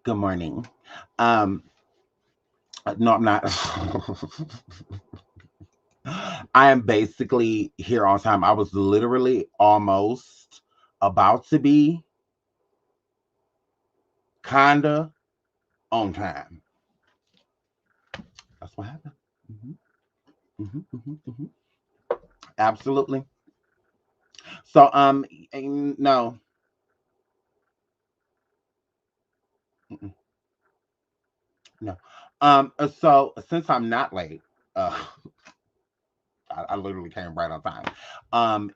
Good morning. Um, no, I'm not. I am basically here on time. I was literally almost about to be kinda on time. That's what happened. Hmm. Absolutely. So, no, mm-mm, no. So since I'm not late, uh, I literally came right on time.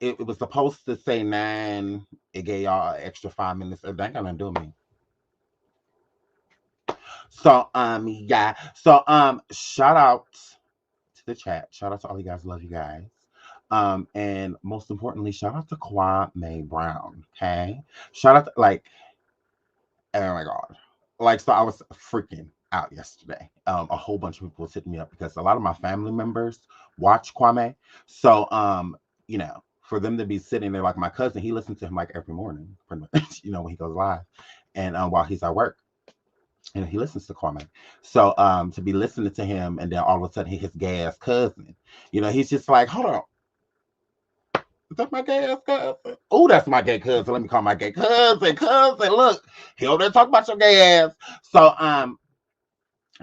It was supposed to say 9. It gave y'all an extra 5 minutes. That ain't gonna do me. So yeah. So shout out to the chat. Shout out to all you guys. Love you guys. And most importantly, shout out to Kwame Brown. Okay. Shout out to, like, oh my god. Like, so I was freaking out yesterday. A whole bunch of people was hitting me up because a lot of my family members watch Kwame. So for them to be sitting there, like my cousin, he listens to him like every morning, pretty much, when he goes live. And while he's at work. And he listens to Kwame. So to be listening to him and then all of a sudden his gay ass cousin, he's just like, hold on, is that my gay ass cousin? Oh, that's my gay cousin. Let me call my gay cousin. Cousin, look, he over there talking about your gay ass. So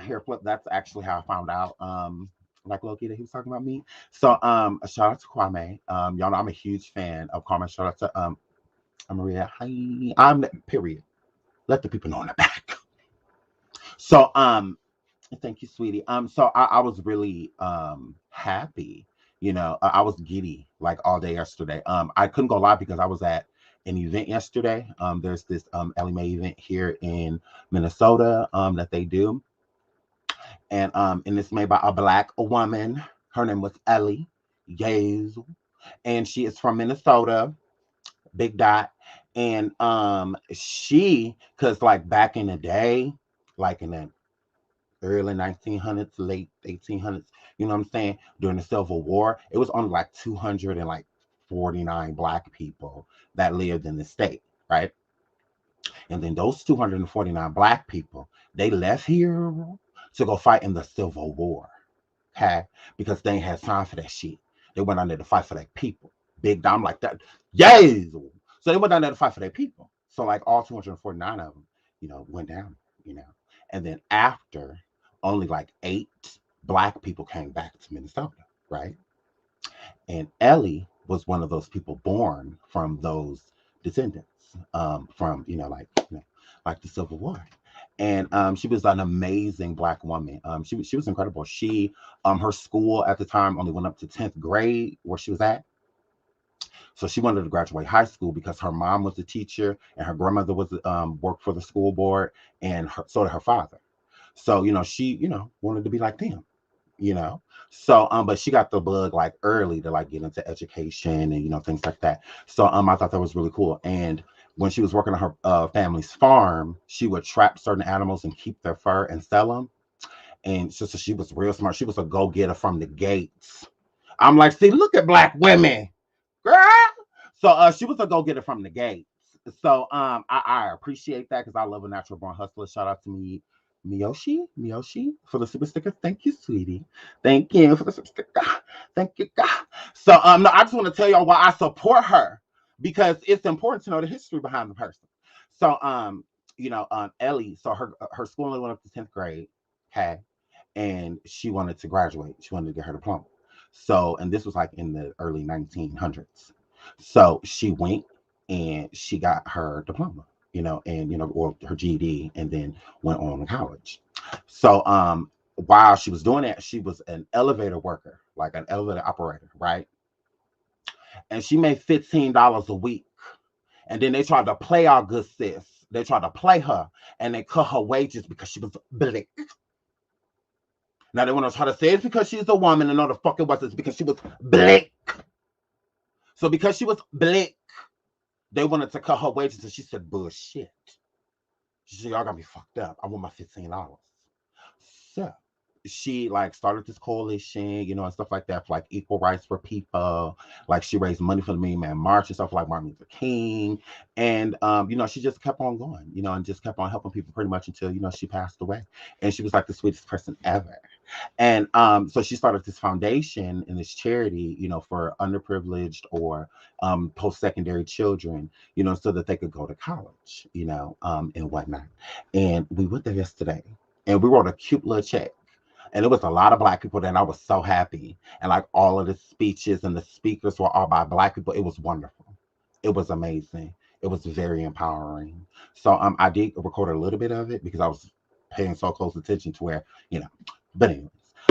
here, flip. That's actually how I found out. Like Loki that he was talking about me. So a shout out to Kwame. Y'all know I'm a huge fan of Kwame. Shout out to Maria. Hi. I'm period. Let the people know in the back. So thank you, sweetie. So I was really happy. I was giddy like all day yesterday. I couldn't go live because I was at an event yesterday. There's this Ellie Mae event here in Minnesota that they do, and it's made by a black woman. Her name was Ellie Yazel, and she is from Minnesota. Big dot. And she, cause like back in the day, like in the early 1900s, late 1800s. You know what I'm saying? During the Civil War, it was only like 249 black people that lived in the state, right? And then those 249 black people, they left here to go fight in the Civil War, okay? Because they ain't had time for that shit. They went out there to fight for their people. Big Dom like that. Yes! So they went down there to fight for their people. So like all 249 of them, went down, you know. And then after, only like 8 black people came back to Minnesota, right? And Ellie was one of those people born from those descendants, from like the Civil War. And she was an amazing black woman. She was incredible. Her school at the time only went up to 10th grade where she was at. So she wanted to graduate high school because her mom was a teacher and her grandmother was worked for the school board, and so did her father. So she wanted to be like them. you know. So but she got the bug like early to like get into education and things like that. So I thought that was really cool. And when she was working on her family's farm, she would trap certain animals and keep their fur and sell them. And so she was real smart. She was a go getter from the gates. I'm like, see, look at black women, girl. So she was a go getter from the gates. So I appreciate that because I love a natural born hustler. Shout out to me, Miyoshi, for the super sticker. Thank you, sweetie. Thank you for the super sticker. Thank you, God. So no, I just want to tell y'all why I support her because it's important to know the history behind the person. So Ellie, so her school only went up to 10th grade, okay, and she wanted to graduate. She wanted to get her diploma. So, and this was like in the early 1900s. So she went and she got her diploma, and or her GED, and then went on to college. So while she was doing that, she was an elevator worker, like an elevator operator, right? And she made $15 a week. And then they tried to play our good sis. They tried to play her, and they cut her wages because she was black. Now they want to try to say it's because she's a woman, and no, the fuck it was. It's because she was black. So because she was black, they wanted to cut her wages, and she said, "Bullshit." She said, "Y'all got me fucked up. I want my $15." So she like started this coalition, and stuff like that, for like equal rights for people. Like she raised money for the Million Man March and stuff like Martin Luther King. And she just kept on going, and just kept on helping people pretty much until, she passed away. And she was like the sweetest person ever. And so she started this foundation and this charity, for underprivileged or post-secondary children, so that they could go to college, and whatnot. And we went there yesterday and we wrote a cute little check. And it was a lot of black people there, and I was so happy. And like all of the speeches and the speakers were all by black people. It was wonderful. It was amazing. It was very empowering. So I did record a little bit of it because I was paying so close attention to where, but anyways.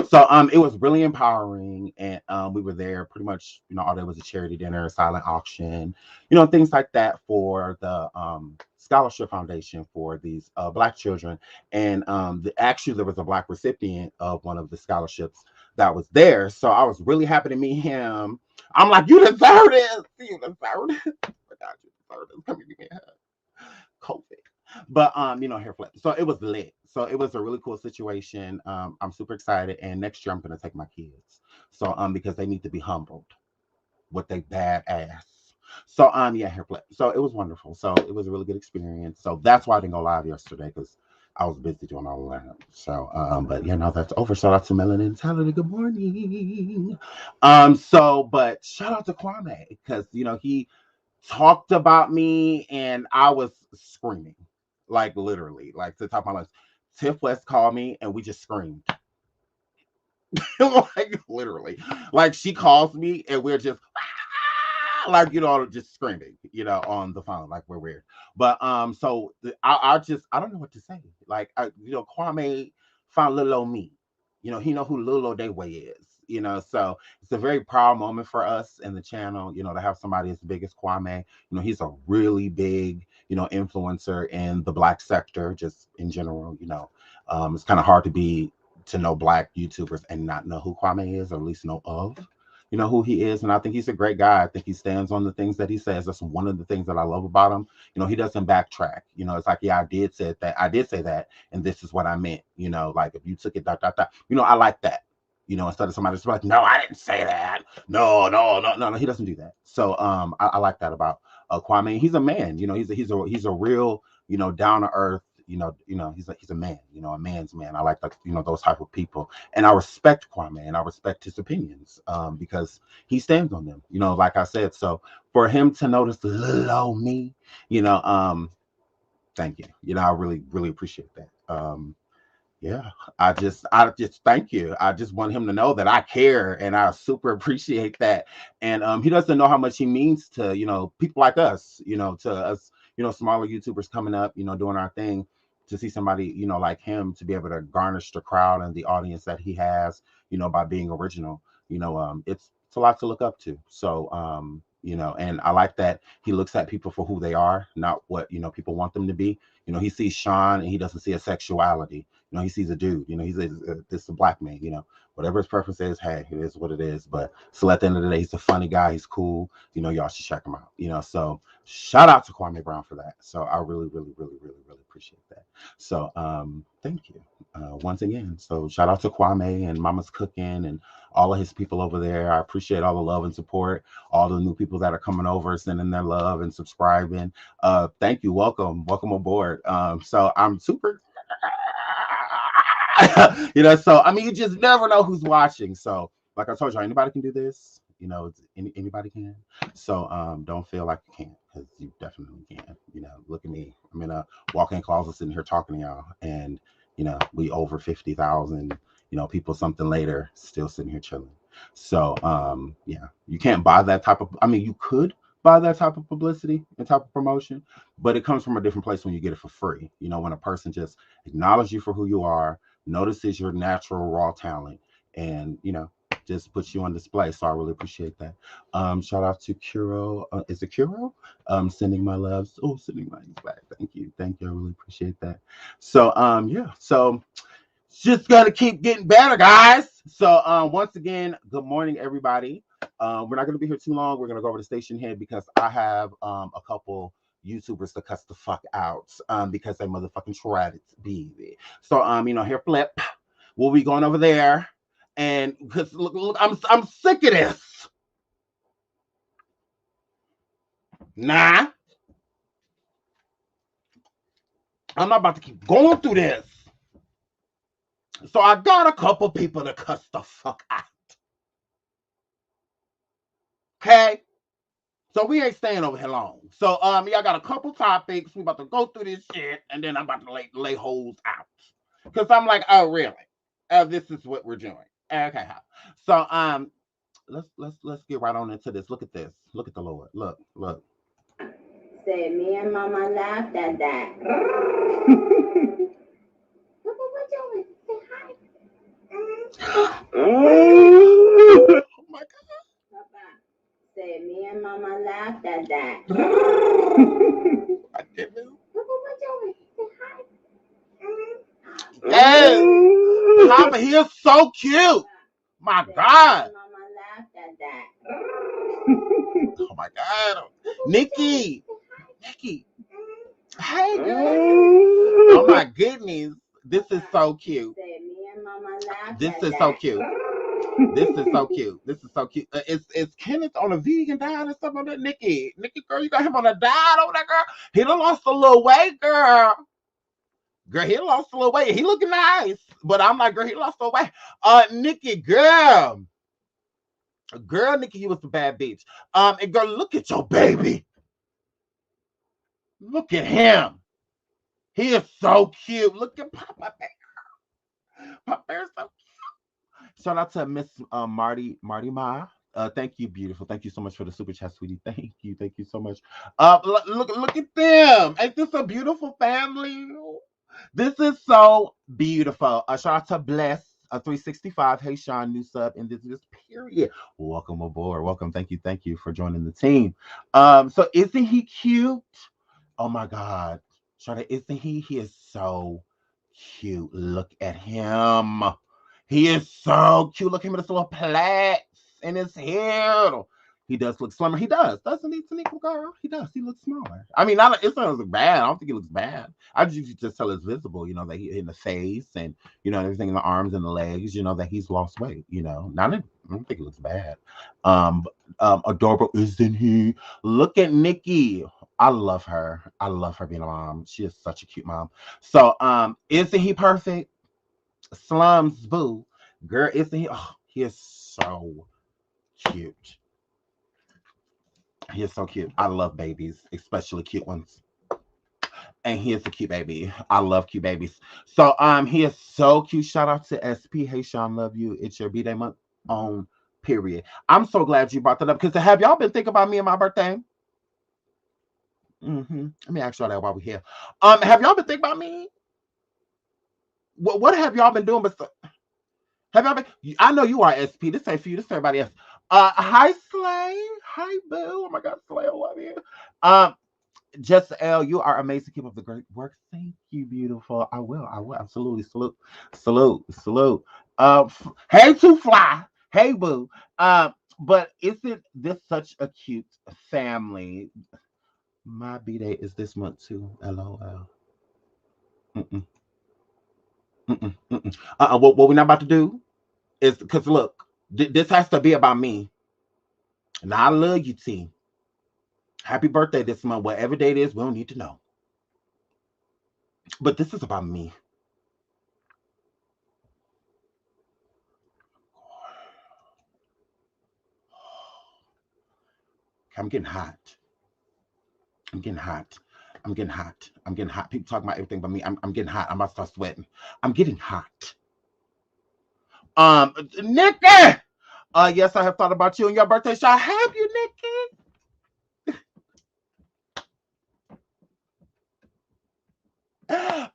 So it was really empowering, and we were there pretty much, all day was a charity dinner, a silent auction, things like that for the scholarship foundation for these black children. And actually there was a black recipient of one of the scholarships that was there. So I was really happy to meet him. I'm like, you deserve this. You deserve this. Oh God, you deserve this. Come give me a hug. COVID. But hair flip. So it was lit. So it was a really cool situation. I'm super excited. And next year I'm gonna take my kids. So because they need to be humbled with they bad ass. So yeah, hair flip. So it was wonderful. So it was a really good experience. So that's why I didn't go live yesterday, because I was busy doing all of that. So but yeah, now that's over. Shout out to Melanin Talented. Good morning. But shout out to Kwame, because he talked about me and I was screaming. Like literally, like to the top of my lungs. Tiff West called me and we just screamed. Like literally. Like she calls me and we're just like just screaming, on the phone, like we're weird. But so I don't know what to say. Like Kwame found little old me. He know who little old Dayway is. So it's a very proud moment for us in the channel, to have somebody as big as Kwame. He's a really big, influencer in the black sector, just in general. It's kind of hard to know black YouTubers and not know who Kwame is, or at least know of, who he is. And I think he's a great guy. I think he stands on the things that he says. That's one of the things that I love about him. He doesn't backtrack. It's like, yeah, I did say that, and this is what I meant. Like if you took it dot. I like that. Instead of somebody just like, no, I didn't say that. No, no, no, no, no. He doesn't do that. So I like that about Kwame. He's a man. He's a real, down to earth. He's a man. A man's man. I like that. Those type of people, and I respect Kwame, and I respect his opinions because he stands on them. Like I said. So for him to notice the little old me, thank you. I really, really appreciate that. Yeah, I just thank you. I just want him to know that I care and I super appreciate that. And he doesn't know how much he means to, people like us, to us, smaller YouTubers coming up, doing our thing, to see somebody, like him, to be able to garnish the crowd and the audience that he has, by being original. It's a lot to look up to. So and I like that he looks at people for who they are, not what, people want them to be. He sees Sean and he doesn't see a sexuality. He sees a dude. He's this a black man. Whatever his preference is, hey, it is what it is. But so at the end of the day, he's a funny guy. He's cool. Y'all should check him out. So shout out to Kwame Brown for that. So I really, really, really, really, really appreciate that. So thank you once again. So shout out to Kwame and Mama's Cooking and all of his people over there. I appreciate all the love and support. All the new people that are coming over, sending their love and subscribing. Thank you. Welcome aboard. So I'm super. So I mean, you just never know who's watching. So like I told you, anybody can do this. Anybody can. So don't feel like you can't, because you definitely can. Look at me. I'm in a walk-in closet sitting here talking to y'all, and we over 50,000 people something later, still sitting here chilling. So yeah, you can't buy that type of, I mean, you could buy that type of publicity and type of promotion, but it comes from a different place when you get it for free. When a person just acknowledges you for who you are, notices your natural raw talent, and just puts you on display. So I really appreciate that. Shout out to Kuro. Is it Kuro? Sending my loves. Oh, sending my back. Thank you. I really appreciate that. So yeah. So just gonna keep getting better, guys. So once again, good morning, everybody. We're not gonna be here too long. We're gonna go over to station head because I have a couple YouTubers to cuss the fuck out because they motherfucking tried it, baby. So here flip. We'll be going over there, and because look, I'm sick of this. Nah, I'm not about to keep going through this. So I got a couple people to cuss the fuck out. Okay? So we ain't staying over here long. So yeah, I got a couple topics. We about to go through this shit, and then I'm about to lay holes out. Cause I'm like, oh really? This is what we're doing. Okay. So let's get right on into this. Look at this. Look at the Lord. Look. Said me and Mama laughed at that. What you say hi? Oh my God. Papa said me and Mama laughed at that. I didn't. What you say hi? Yes. Papa, he is so cute. My God. Mama laughed at that. Oh my God. Nikki. Hey, girl. Oh my goodness. This is so cute. This is so cute. This is so cute. Is Kenneth on a vegan diet or something like that? Nikki, girl, you got him on a diet over there, girl. He done lost a little weight, girl. Girl, he lost a little weight. He looking nice. But I'm like, girl, he lost a weight. Nikki, girl. Girl, Nikki, you was a bad bitch. And girl, look at your baby. Look at him. He is so cute. Look at Papa Bear. Papa Bear's so cute. Shout out to Miss Marty Ma. Thank you, beautiful. Thank you so much for the super chat, sweetie. Thank you so much. Look at them. Ain't this a beautiful family? This is so beautiful. Shout out to Bless. 365. Hey, Sean, new sub in this period. Welcome aboard. Welcome. Thank you for joining the team. So isn't he cute? Oh my God. Shawty, isn't he? He is so cute. Look at him. He is so cute. Look at him with his little plaits in his hair. He does look slimmer. He does. Doesn't he, Tanika girl? He does. He looks smaller. I mean, it doesn't look bad. I don't think he looks bad. I just tell it's visible, that he in the face and, everything in the arms and the legs, that he's lost weight, Not I don't think it looks bad. Adorable, isn't he? Look at Nikki. I love her. I love her being a mom. She is such a cute mom. So, isn't he perfect? Slums boo. Girl, isn't he? Oh, he is so cute. He is so cute. I love babies, especially cute ones. And he is a cute baby. I love cute babies. So he is so cute. Shout out to SP. Hey Sean, love you. It's your B-Day month on period. I'm so glad you brought that up because have y'all been thinking about me and my birthday? Let me ask y'all that while we're here. Have y'all been thinking about me? What have y'all been doing? Have y'all been? I know you are SP. This ain't for you. This is for everybody else. Hi Slay. Hi Boo. Oh my God, Slay, I love you. Just L, you are amazing. Keep up the great work. Thank you, beautiful. I will absolutely salute. Hey, to fly. Hey, boo. But isn't this such a cute family? My B-Day is this month too. LOL. Mm-mm, mm-mm. What we're not about to do is because look, this has to be about me. And I love you, T. Happy birthday this month, whatever day it is, we don't need to know. But this is about me. I'm getting hot. People talking about everything but me. I'm getting hot. I'm about to start sweating. I'm getting hot. Nikki. Yes, I have thought about you and your birthday. Shall I have you, Nikki?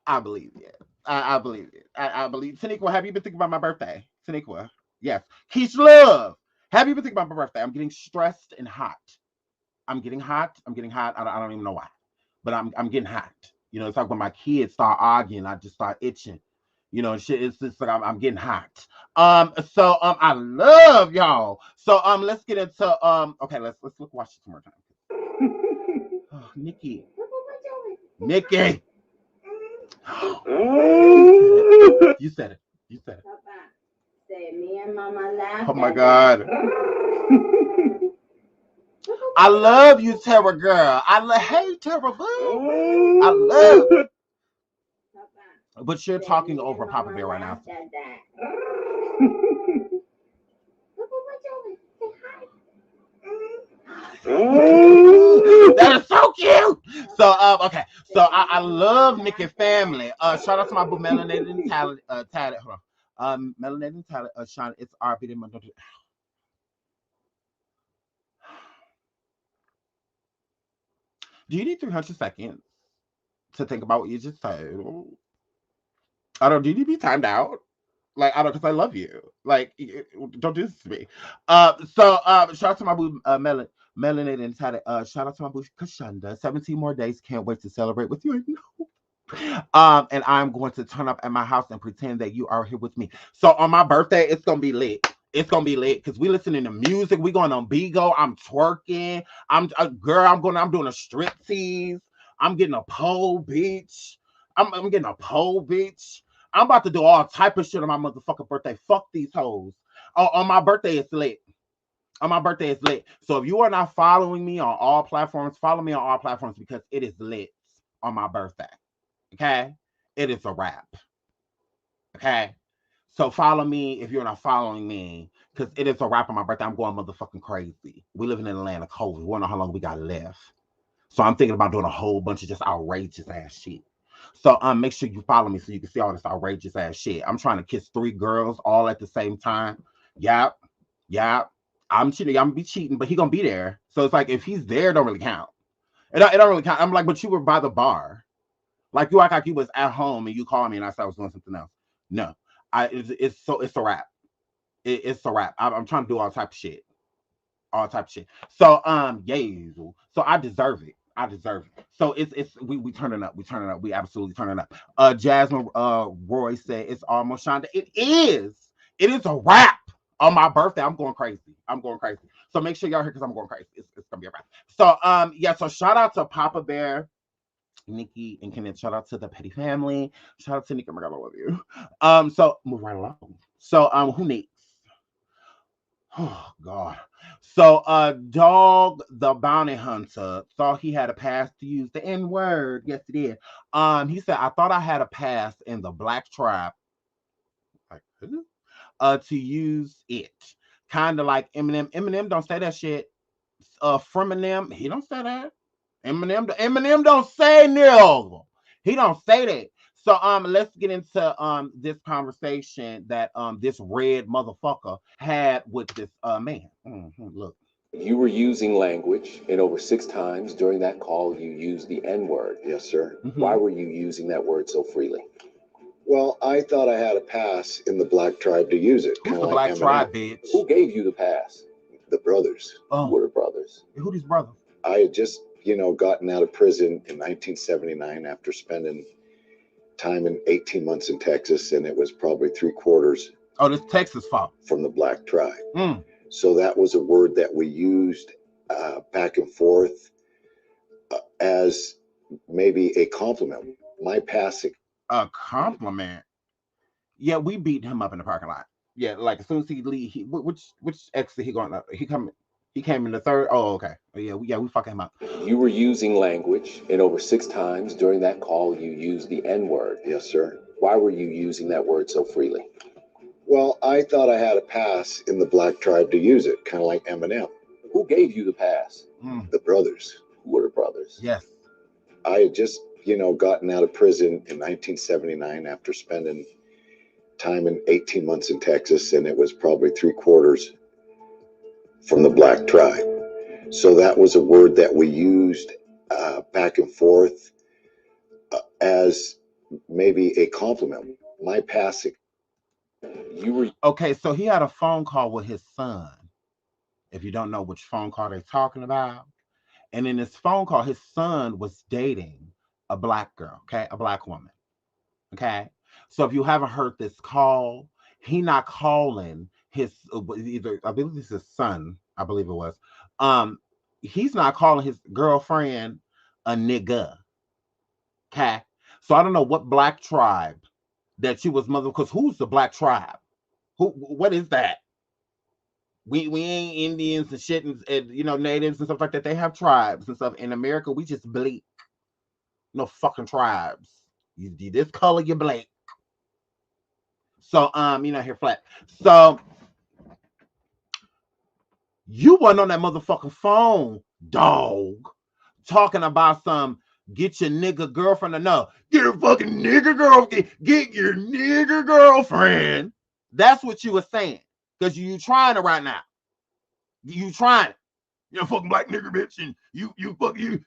I believe it. I believe it. I believe. Taniqua, have you been thinking about my birthday? Taniqua, yes. Keisha Love, have you been thinking about my birthday? I'm getting stressed and hot. I'm getting hot. I don't even know why, but I'm getting hot. It's like when my kids start arguing, I just start itching. Shit. It's just like I'm getting hot. So I love y'all. So let's get into Okay, let's look watch this one more time. Oh, Nikki. You said it. You said it. Papa said me and Mama laughed. Oh my at God. that. I love you, Terra girl. Hey, Terra boo. I love. Papa But you're said talking me over and Papa Mama Bear right now. laughed at that. Papa, what you say hi? That is so cute. So okay. So I love Nick and family. Shout out to my boo melanated talent talent. Hold on. Melanated talent. Sean, it's RP. Do you need 300 seconds to think about what you just said? I don't. Do you need to be timed out? Like I don't, because I love you. Like don't do this to me. Shout out to my boo melanated talent. Shout out to my boo Kashanda. 17 more days. Can't wait to celebrate with you. And I'm going to turn up at my house and pretend that you are here with me. So on my birthday, it's gonna be lit. It's gonna be lit because we listening to music. We going on Bigo. I'm twerking. I'm a girl. I'm doing a strip tease. I'm getting a pole, bitch. I'm getting a pole, bitch. I'm about to do all type of shit on my motherfucking birthday. Fuck these hoes. Oh, on my birthday, it's lit. On my birthday, it's lit. So if you are not following me on all platforms, follow me on all platforms because it is lit on my birthday. Okay? It is a wrap. Okay? So follow me if you're not following me, because it is a wrap on my birthday. I'm going motherfucking crazy. We living in Atlanta, COVID. We don't know how long we got left. So I'm thinking about doing a whole bunch of just outrageous ass shit. So make sure you follow me so you can see all this outrageous ass shit. I'm trying to kiss 3 girls all at the same time. Yep. Yep. I'm cheating. I'm gonna be cheating, but he gonna be there. So it's like if he's there, it don't really count. It don't really count. I'm like, but you were by the bar. Like you act like you was at home and you called me and I said I was doing something else. No, it's a wrap. It's a wrap. I'm trying to do all type of shit. So yeah, so I deserve it. I deserve it. So it's we turning up. We turning up. We absolutely turning up. Jasmine Roy said it's almost Shonda. It is. It is a wrap on my birthday. I'm going crazy. I'm going crazy. So make sure y'all here because I'm going crazy. It's gonna be a wrap. So yeah. So shout out to Papa Bear, Nikki and Kenneth. Shout out to the Petty family. Shout out to Nikki. Oh my God, I love you. So move right along. So who next? Oh God. So Dog the Bounty Hunter thought he had a pass to use the N-word. Yes, he did. He said, I thought I had a pass in the black tribe. Like who? To use it. Kinda like Eminem. Eminem don't say that shit. From Eminem, he don't say that. Eminem don't say nigga. He don't say that. So let's get into this conversation that this red motherfucker had with this man. Look. You were using language, and over 6 times during that call, you used the N word. Yes, sir. Why were you using that word so freely? Well, I thought I had a pass in the black tribe to use it. Who's Kind the of like black Eminem. tribe, bitch? Who gave you the pass? The brothers. Who were the brothers? Who these brothers? I had just, gotten out of prison in 1979 after spending time in 18 months in Texas, and it was probably 3/4 Oh, this Texas fault. from the black tribe. So that was a word that we used back and forth as maybe a compliment. My passing. A compliment. Yeah, we beat him up in the parking lot. Yeah, like as soon as he leave, which exit he going? He came in the third. Oh, okay. Yeah, we fucking him up. You were using language, and over 6 times during that call, you used the N word. Yes, sir. Why were you using that word so freely? Well, I thought I had a pass in the black tribe to use it, kind of like Eminem. Who gave you the pass? The brothers. Who were the brothers? Yes. I had just, gotten out of prison in 1979 after spending time in 18 months in Texas, and it was probably 3/4 from the black tribe. So that was a word that we used back and forth as maybe a compliment. My passing. You were Okay, so he had a phone call with his son. If you don't know which phone call they're talking about. And in this phone call, his son was dating a black girl, okay? A black woman. Okay. So if you haven't heard this call, he not calling his either, I believe it's his son, I believe it was. He's not calling his girlfriend a nigga. Okay. So I don't know what black tribe that you was mother, because who's the black tribe? What is that? We ain't Indians and shit and natives and stuff like that. They have tribes and stuff. In America, we just bleak. No fucking tribes. You this color, you bleak. So here flat. So you wasn't on that motherfucking phone, dog, talking about some get your nigga girlfriend or no. Get your fucking nigga girlfriend. Get your nigga girlfriend. That's what you were saying. Because you trying it right now. You trying it. You fucking black nigger bitch, and you fucking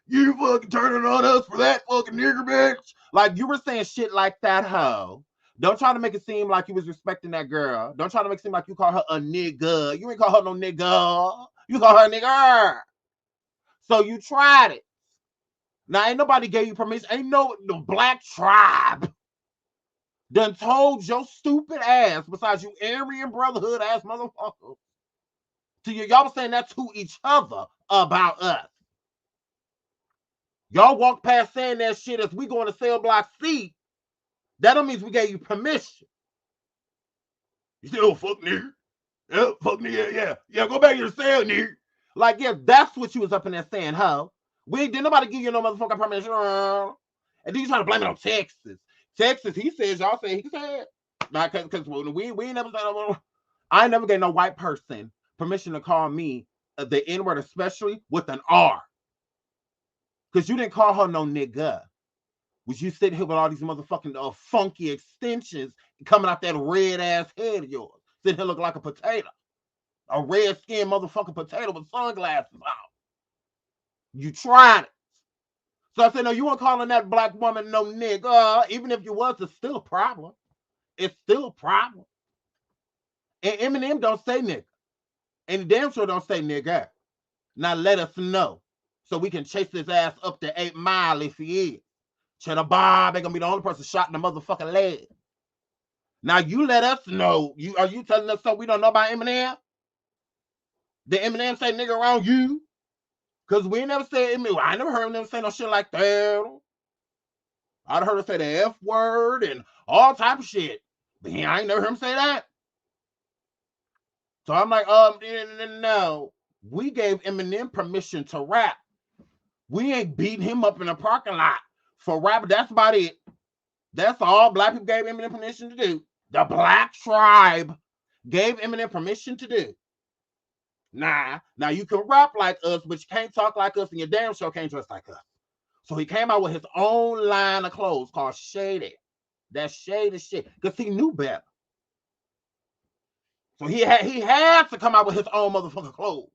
turning on us for that fucking nigger bitch. Like you were saying shit like that, hoe. Don't try to make it seem like you was respecting that girl. Don't try to make it seem like you call her a nigga. You ain't call her no nigga. You call her a nigger. So you tried it. Now ain't nobody gave you permission. Ain't no black tribe done told your stupid ass, besides you Aryan Brotherhood ass motherfuckers, to you, y'all was saying that to each other about us. Y'all walk past saying that shit as we going to cell block C. That don't mean we gave you permission. You say, oh, fuck nigga. Yeah, fuck nigga. Yeah, go back to your cell, nigga. Like, yeah, that's what you was up in there saying, ho. We didn't nobody give you no motherfucking permission. And then you trying to blame it on Texas. Texas, he says, y'all say he said. Like, because we ain't never said, I never gave no white person permission to call me the N-word, especially with an R. Because you didn't call her no nigga. Was you sitting here with all these motherfucking funky extensions coming out that red ass head of yours? Sitting here looking like a potato. A red skinned motherfucking potato with sunglasses on. You tried it. So I said, no, you weren't calling that black woman no nigga. Even if you was, it's still a problem. It's still a problem. And Eminem don't say nigga. And damn sure don't say nigga. Now let us know, so we can chase his ass up to 8 Mile if he is. Cheddar Bob ain't gonna be the only person shot in the motherfucking leg. Now you let us know. Are you telling us something we don't know about Eminem? Did Eminem say nigga around you? Because we never said Eminem. I never heard him say no shit like that. I'd heard him say the F word and all type of shit. But I ain't never heard him say that. So I'm like, no. We gave Eminem permission to rap. We ain't beating him up in a parking lot for rap. That's about it. That's all black people gave Eminem permission to do. The black tribe gave Eminem permission to do. Now you can rap like us, but you can't talk like us, and your damn sure can't dress like us. So he came out with his own line of clothes called Shady. That shady shit, because he knew better. So he had to come out with his own motherfucking clothes.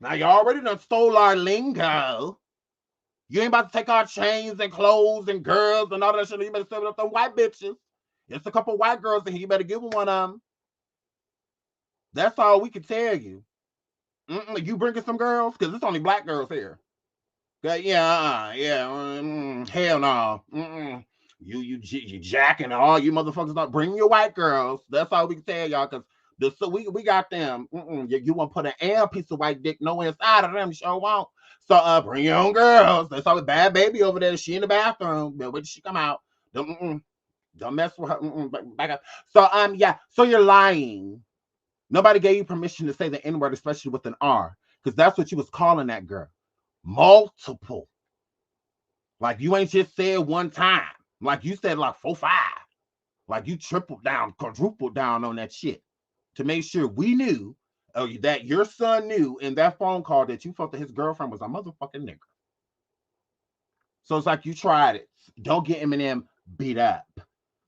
Now you already done stole our lingo. You ain't about to take our chains and clothes and girls and all that shit. You better serve it up them white bitches. It's a couple white girls in here. You better give them one of them. That's all we can tell you. You bringing some girls? Because it's only black girls here. Hell no. You jacking all you motherfuckers not bring your white girls. That's all we can tell y'all. Because we got them. You want to put an air piece of white dick nowhere inside of them? You sure won't. So bring your own girls. That's all. Bad baby over there. She in the bathroom. But when she come out, don't mess with her. Back up. So So you're lying. Nobody gave you permission to say the N-word, especially with an R, because that's what you was calling that girl. Multiple. Like you ain't just said one time. Like you said like 4, 5. Like you tripled down, quadrupled down on that shit to make sure we knew that your son knew in that phone call that you thought that his girlfriend was a motherfucking nigga. So it's like you tried it. Don't get Eminem beat up.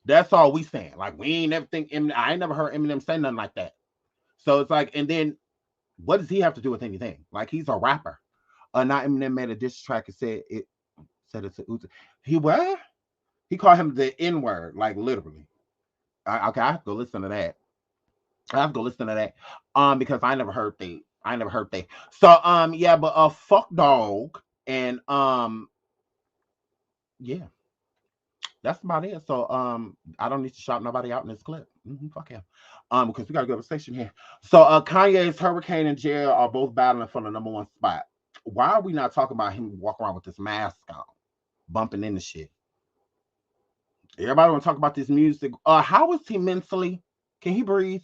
That's all we saying. Like we ain't never think Eminem. I ain't never heard Eminem say nothing like that. So it's like, and then what does he have to do with anything? Like he's a rapper. Not Eminem made a diss track and said it's a Uzi. He what? He called him the N-word, like literally. Okay, I have to go listen to that. Because I never heard that. So yeah, but fuck dog and yeah. That's about it. So I don't need to shout nobody out in this clip. Fuck him. Because we got to go to the station here. So Kanye's Hurricane and Jail are both battling for the #1 spot. Why are we not talking about him walking around with this mask on, bumping into shit? Everybody want to talk about this music. How is he mentally? Can he breathe?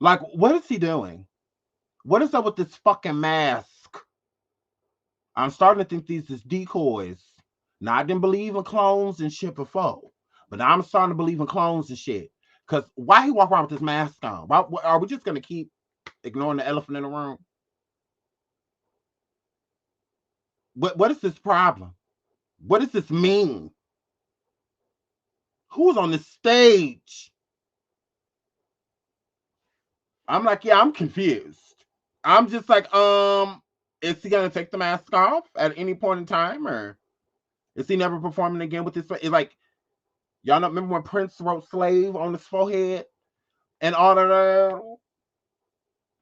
Like, what is he doing? What is up with this fucking mask? I'm starting to think these is decoys. Now, I didn't believe in clones and shit before, but now I'm starting to believe in clones and shit. Cause why he walk around with this mask on? Why, are we just gonna keep ignoring the elephant in the room? What is this problem? What does this mean? Who's on the stage? I'm like, yeah, I'm confused. I'm just like, is he gonna take the mask off at any point in time, or is he never performing again with this? Like, y'all not remember when Prince wrote "slave" on his forehead and all of that?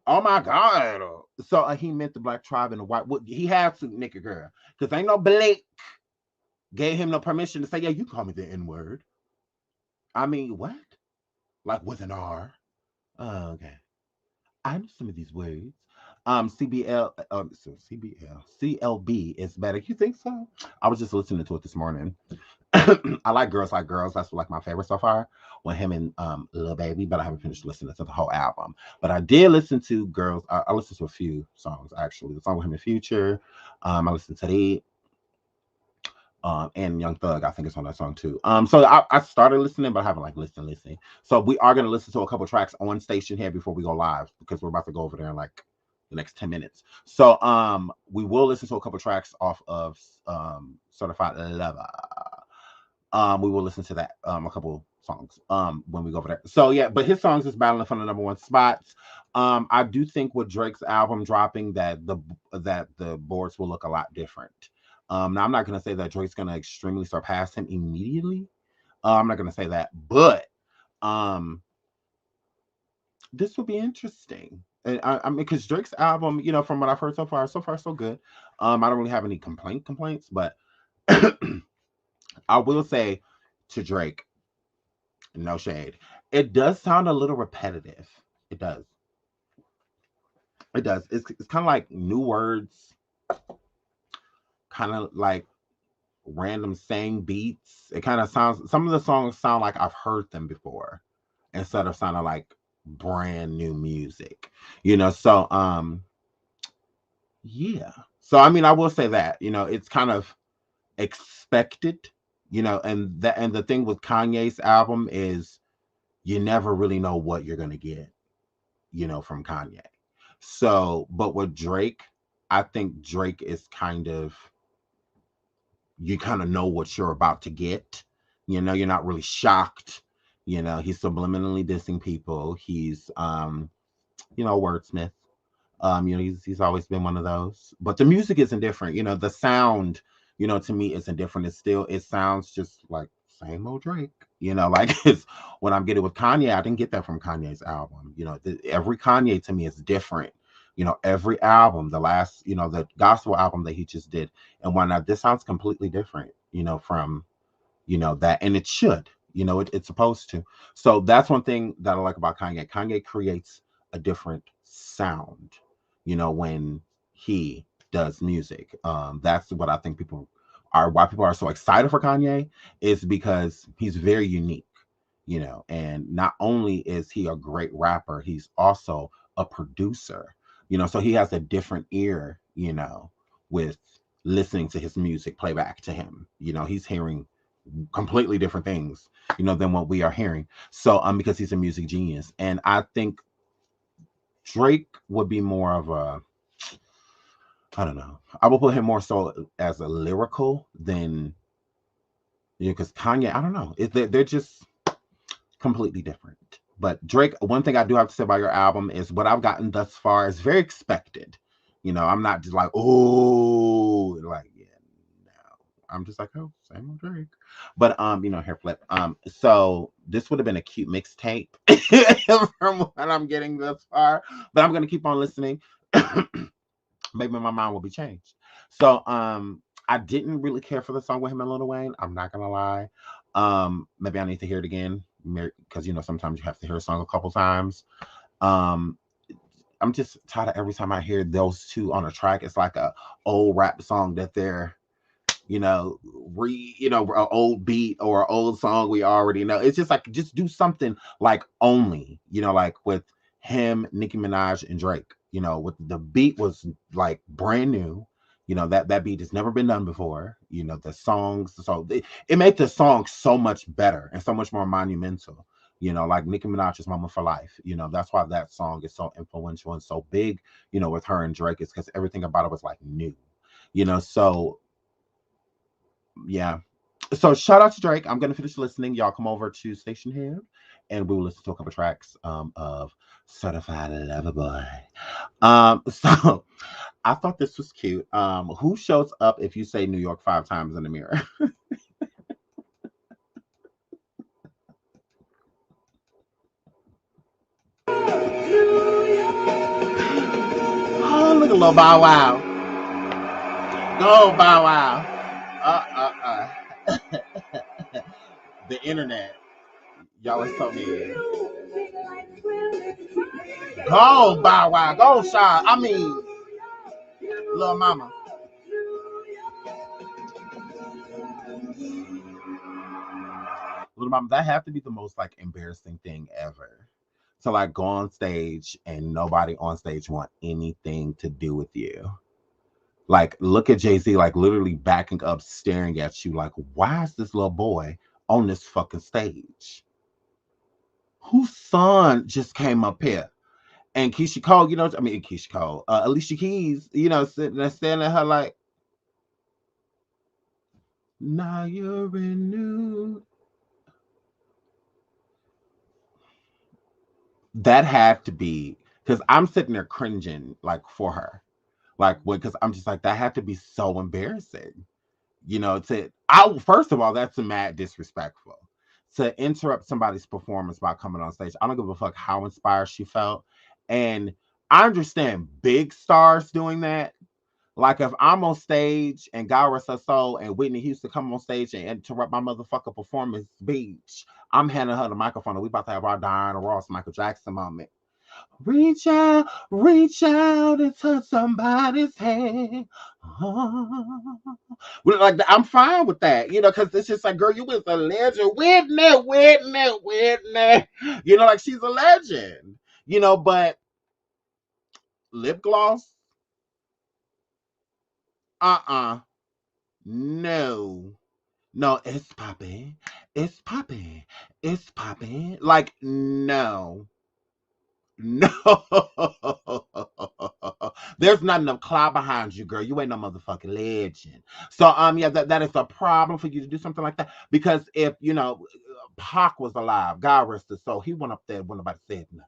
Oh my God! So he meant the black tribe and the white. He had to, nigga girl, because ain't no Blake gave him no permission to say, yeah, you call me the N word. I mean, what? Like with an R? Oh, okay. I know some of these words. CBL, so CBL, CLB is better. You think so? I was just listening to it this morning. I like Girls Like Girls. That's like my favorite so far. With him and Lil Baby, but I haven't finished listening to the whole album. But I did listen to Girls. I listened to a few songs actually. The song with him in Future. I listened to the and Young Thug, I think it's on that song too. So I started listening, but I haven't like listening. So we are gonna listen to a couple tracks on station here before we go live because we're about to go over there in like the next 10 minutes. So we will listen to a couple tracks off of Certified Lover. We will listen to that a couple songs when we go over there. So yeah, but his songs is battling for the number one spots. I do think with Drake's album dropping that the boards will look a lot different. Now I'm not gonna say that Drake's gonna extremely surpass him immediately. I'm not gonna say that, but um, this will be interesting. And I mean, because Drake's album, you know, from what I've heard so far so good. I don't really have any complaints, but I will say to Drake, no shade, it does sound a little repetitive. It does. It does. It's kind of like new words, kind of like random saying beats. It kind of sounds, some of the songs sound like I've heard them before instead of sounding like brand new music. You know, so yeah. So I mean I will say that, you know, it's kind of expected, you know, and the thing with Kanye's album is you never really know what you're gonna get, you know, from Kanye. So, but with Drake, I think Drake is kind of, you kind of know what you're about to get. You know, you're not really shocked. You know, he's subliminally dissing people. He's you know, wordsmith. You know, he's always been one of those. But the music isn't different. You know, the sound, you know, to me isn't different. It's still, it sounds just like same old Drake. You know, like it's when I'm getting with Kanye, I didn't get that from Kanye's album. You know, every Kanye to me is different. You know, every album, the last, you know, the gospel album that he just did, and why not? This sounds completely different. You know, from, you know, that, and it should. You know, it's supposed to. So that's one thing that I like about Kanye. Kanye creates a different sound, you know, when he does music. That's what I think people are, why people are so excited for Kanye, is because he's very unique, you know, and not only is he a great rapper, he's also a producer, you know, so he has a different ear, you know, with listening to his music play back to him. You know, he's hearing completely different things, you know, than what we are hearing. So because he's a music genius. And I think Drake would be more of a, I don't know. I would put him more so as a lyrical than, you know, because Kanye, I don't know. They're just completely different. But Drake, one thing I do have to say about your album is what I've gotten thus far is very expected. You know, I'm not just like, oh, like, yeah, no. I'm just like, oh, same old Drake. But you know, hair flip. So this would have been a cute mixtape from what I'm getting thus far. But I'm gonna keep on listening. Maybe my mind will be changed. So I didn't really care for the song with him and Lil Wayne. I'm not gonna lie. Maybe I need to hear it again because you know sometimes you have to hear a song a couple times. Um, I'm just tired of every time I hear those two on a track. It's like a old rap song that they're, an old beat or an old song we already know. It's just like, just do something like Only, like with him, Nicki Minaj, and Drake. With the beat was like brand new. That beat has never been done before. The songs, so it made the song so much better and so much more monumental. Like Nicki Minaj's Moment for Life. That's why that song is so influential and so big. With her and Drake, is because everything about it was like new. So yeah. So shout out to Drake. I'm gonna finish listening. Y'all come over to Station Head, and we will listen to a couple tracks of Certified Lover Boy. So I thought this was cute. Who shows up if you say New York 5 times in the mirror? Oh, look at little Bow Wow. Go Bow Wow. The internet. Y'all are so mean. Go Bow Wow. Go Shy. I mean, little mama. Little mama, that have to be the most like embarrassing thing ever. To like go on stage and nobody on stage want anything to do with you. Like, look at Jay-Z, like literally backing up, staring at you, like, why is this little boy on this fucking stage? Whose son just came up here? And Keisha Cole, Keisha Cole, Alicia Keys, sitting there staring at her like, now you're renewed. That had to be, because I'm sitting there cringing, like, for her. Like, because I'm just like, that had to be so embarrassing. First of all, that's mad disrespectful to interrupt somebody's performance by coming on stage. I don't give a fuck how inspired she felt. And I understand big stars doing that. Like if I'm on stage and God rest her soul and Whitney Houston come on stage and interrupt my motherfucker performance, bitch, I'm handing her the microphone and we about to have our Diana Ross, Michael Jackson moment. Reach out and touch somebody's hand. Oh. Like I'm fine with that, because it's just like, girl, you was a legend. Whitney. Like she's a legend. But lip gloss, no. No, it's popping. It's popping. It's popping. Like, no. No, there's not enough clout behind you, girl. You ain't no motherfucking legend. So, yeah, that is a problem for you to do something like that. Because if Pac was alive, God rest his soul, he went up there when nobody said nothing.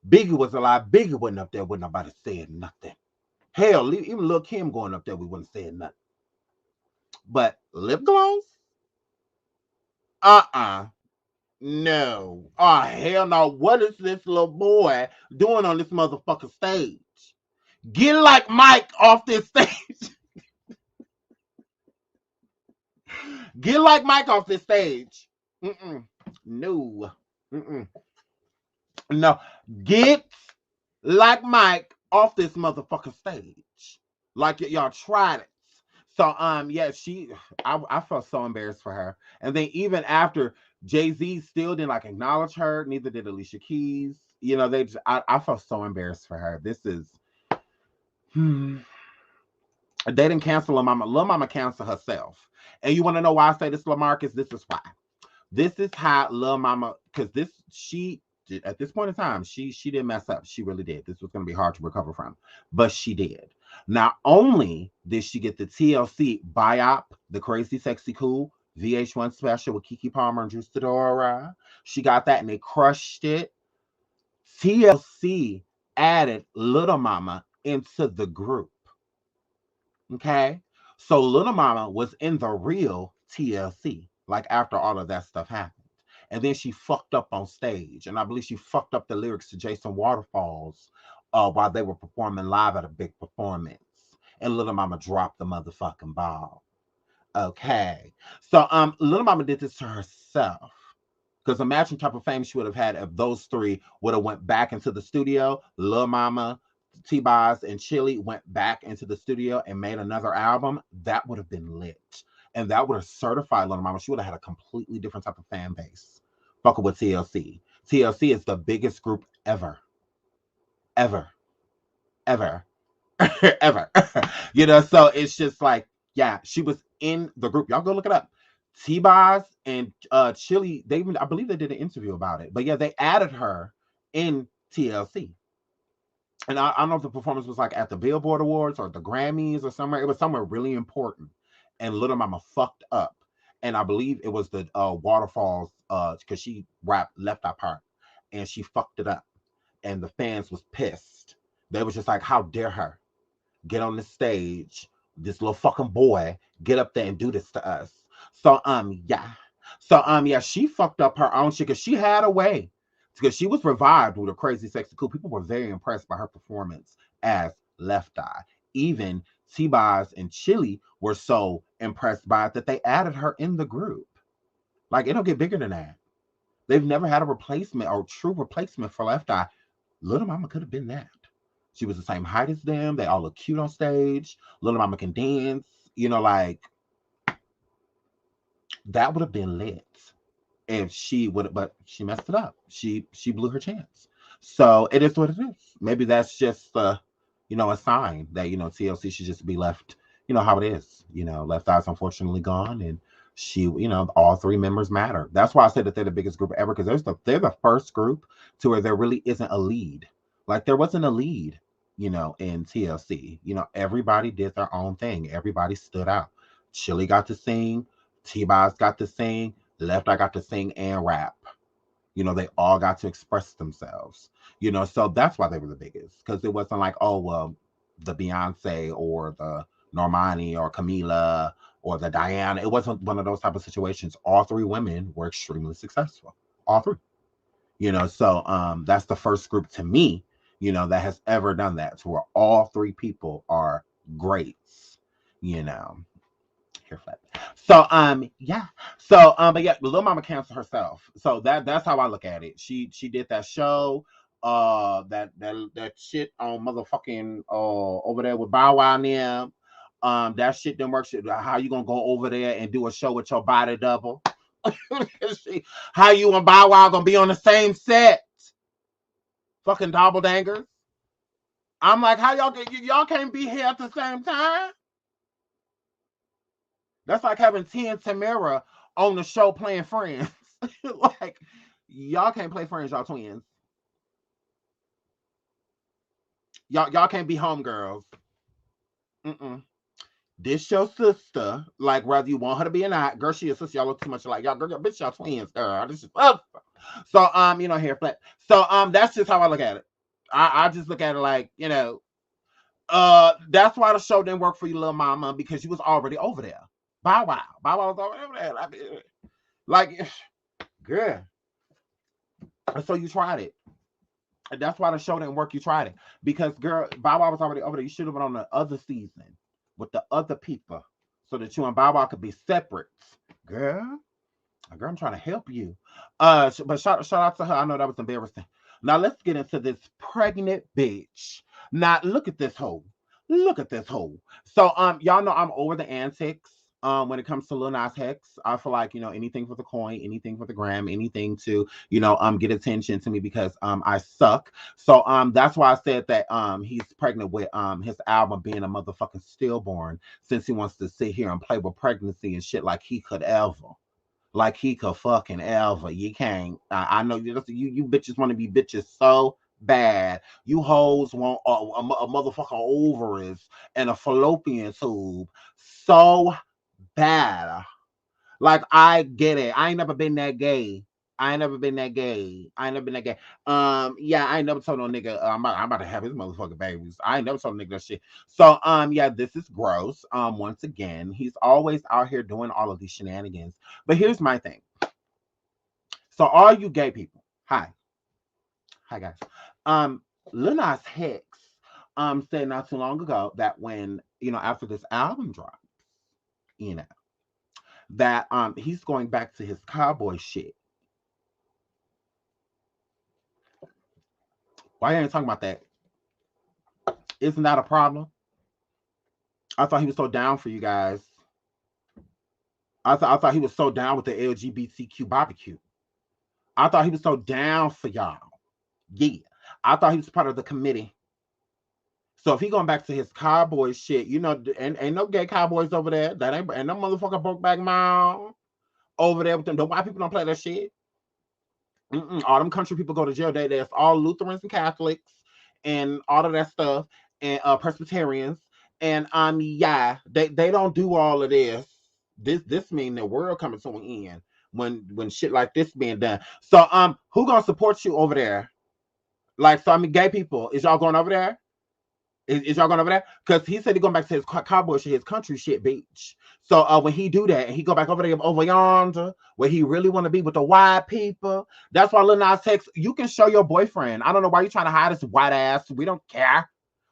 Biggie was alive, Biggie wasn't up there when nobody said nothing. Hell, even Lil Kim going up there, we wouldn't say nothing. But lip gloss, no. Oh, hell no. What is this little boy doing on this motherfucking stage? Get like Mike off this stage. Get like Mike off this stage. No. No. Get like Mike off this motherfucking stage. Like y'all tried it. So yeah, I felt so embarrassed for her. And then even after Jay-Z still didn't like acknowledge her, neither did Alicia Keys. I felt so embarrassed for her. This is they didn't cancel Lil Mama. Lil Mama canceled herself. And you want to know why I say this, LaMarcus? This is why. This is how Lil Mama, because she at this point in time, she didn't mess up. She really did. This was going to be hard to recover from, but she did. Not only did she get the TLC Biop, the Crazy Sexy Cool VH1 special with Keke Palmer and Drew Sidora, she got that and they crushed it. TLC added Little Mama into the group. Okay, so Little Mama was in the real TLC, like after all of that stuff happened. And then she fucked up on stage. And I believe she fucked up the lyrics to Jason Waterfalls while they were performing live at a big performance. And Little Mama dropped the motherfucking ball. Okay. So Little Mama did this to herself. Because imagine type of fame she would have had if those three would have went back into the studio. Little Mama, T-Boz and Chili went back into the studio and made another album, that would have been lit. And that would have certified Little Mama. She would have had a completely different type of fan base. Fucking with TLC. TLC is the biggest group ever. Ever. Ever. Ever. So it's just like, yeah, she was in the group. Y'all go look it up. T-Boz and Chili, I believe they did an interview about it. But yeah, they added her in TLC. And I don't know if the performance was like at the Billboard Awards or the Grammys or somewhere. It was somewhere really important. And Little Mama fucked up. And I believe it was the Waterfalls, because she rapped Left Eye part. And she fucked it up. And the fans was pissed. They was just like, how dare her get on the stage, this little fucking boy, get up there and do this to us. So, yeah. So, yeah, she fucked up her own shit because she had a way. Because she was revived with a Crazy Sexy Cool. People were very impressed by her performance as Left Eye. Even T-Boz and Chili were so impressed by it that they added her in the group. Like, it don't get bigger than that. They've never had a replacement or true replacement for Left Eye. Little Mama could have been that. She was the same height as them. They all look cute on stage. Little Mama can dance. Like, that would have been lit. If she would, but she messed it up. She blew her chance. So it is what it is. Maybe that's just a sign that TLC should just be left, how it is. Left Eye's unfortunately gone, and she, all three members matter. That's why I said that they're the biggest group ever, because they're the first group to where there really isn't a lead. Like, there wasn't a lead, in TLC. Everybody did their own thing. Everybody stood out. Chili got to sing. T-Boz got to sing. Left Eye got to sing and rap. They all got to express themselves. So that's why they were the biggest. Because it wasn't like, oh, well, the Beyonce or the Normani or Camila or the Diana. It wasn't one of those type of situations. All three women were extremely successful. All three. So that's the first group to me, that has ever done that. To where all three people are greats. Here, flip. So yeah. So but yeah, Lil Mama canceled herself. So that's how I look at it. She did that show, that shit on motherfucking over there with Bow Wow and them. That shit didn't work. How you gonna go over there and do a show with your body double? How you and Bow Wow gonna be on the same set? Fucking double dangers. I'm like, how y'all can't be here at the same time? That's like having T and Tamara on the show playing friends. Like, y'all can't play friends, y'all twins. Y'all can't be homegirls. This your sister. Like, whether you want her to be or not, girl, she your sister. Y'all look too much alike. Y'all, girl, bitch, y'all twins, girl. This is So here, flip. So that's just how I look at it. I just look at it like, that's why the show didn't work for you, Little Mama, because you was already over there. Bow Wow was already over there. Like, girl. So you tried it. And that's why the show didn't work. You tried it. Because, girl, Bow Wow was already over there. You should have been on the other season with the other people so that you and Bow Wow could be separate. Girl, I'm trying to help you. But shout out to her. I know that was embarrassing. Now, let's get into this pregnant bitch. Now, look at this hoe. Look at this hoe. So, y'all know I'm over the antics. When it comes to Lil Nas X, I feel like, anything for the coin, anything for the gram, anything to, get attention to me because I suck. So that's why I said that he's pregnant with his album being a motherfucking stillborn, since he wants to sit here and play with pregnancy and shit like he could ever. Like he could fucking ever. You can't. I know you bitches want to be bitches so bad. You hoes want a motherfucking ovaries and a fallopian tube so bad. Like, I get it. I ain't never been that gay. Yeah, I ain't never told no nigga I'm about to have his motherfucking babies. I ain't never told a nigga that shit. So yeah, this is gross. Once again, he's always out here doing all of these shenanigans. But here's my thing. So all you gay people, hi guys. Lil Nas X said not too long ago that when after this album drops, that he's going back to his cowboy shit. Why you ain't talking about that? Isn't that a problem? I thought he was so down for you guys. I thought he was so down with the LGBTQ barbecue. I thought he was so down for y'all. Yeah. I thought he was part of the committee. So if he going back to his cowboy shit, ain't no gay cowboys over there. That ain't no motherfucker broke back mom over there with them. The white people don't play that shit. All them country people go to jail. There's all Lutherans and Catholics and all of that stuff, and Presbyterians. And yeah, they don't do all of this. This mean the world coming to an end when shit like this being done. So who gonna support you over there? Like, so gay people, is y'all going over there? Is y'all going over there? Because he said he going back to his cowboy shit, his country shit beach. So when he do that and he go back over there over yonder where he really want to be with the white people, that's why Lil Nas X, you can show your boyfriend. I don't know why you trying to hide this white ass. We don't care.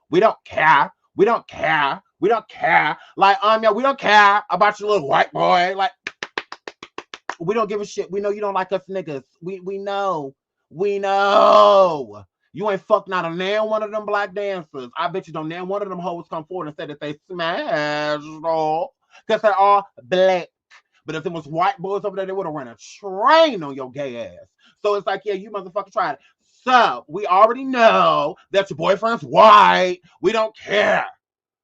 We don't care. We don't care. We don't care. Like, yeah, we don't care about your little white boy. Like, we don't give a shit. We know you don't like us niggas. We know. We know. You ain't fucked not a damn one of them black dancers. I bet you don't damn one of them hoes come forward and say that they smashed all because they're all black. But if there was white boys over there, they would have run a train on your gay ass. So it's like, yeah, you motherfucker tried it. So we already know that your boyfriend's white. We don't care.